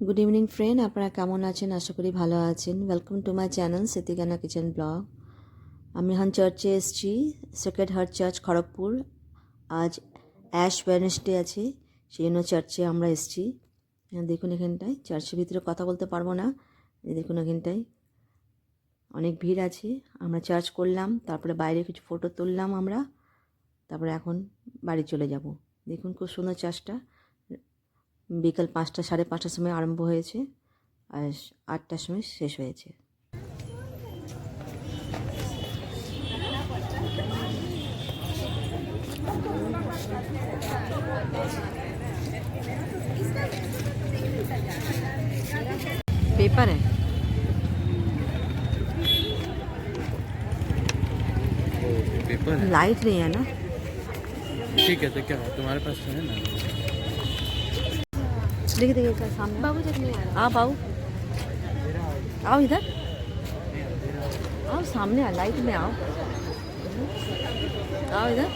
Good evening friend, আপনারা কেমন আছেন? আশা করি ভালো আছেন। Welcome to my channel Siddiqana kitchen blog. আমি এখন চার্চে এসেছি, সেক্রেড হার্ট চার্চ খড়গপুর। আজ অ্যাশ ওয়েডনেসডে আছে, সেই জন্য চার্চে আমরা এসেছি। দেখুন এখানটায়, চার্চের ভিতরে কথা বলতে পারবো না, দেখুন এখানটায় অনেক ভিড় আছে। আমরা চার্চ করলাম, তারপরে বাইরে কিছু ফটো তুললাম আমরা, তারপরে এখন বাড়ি চলে যাব। দেখুন খুব সুন্দর চার্চটা। বিকাল 5টা, 5:30টার সময় আরম্ভ হয়েছে আর 8টার সময় শেষ হয়েছে। पेपर है, पेपर है। लाइट नहीं है ना। ठीक है, तो क्या तुम्हारे पास तो है ना। देखिए देखिए सर सामने बाबू जब नहीं आ रहा। आओ बाबू, आओ इधर आओ, सामने आ, लाइट में आओ, आओ इधर।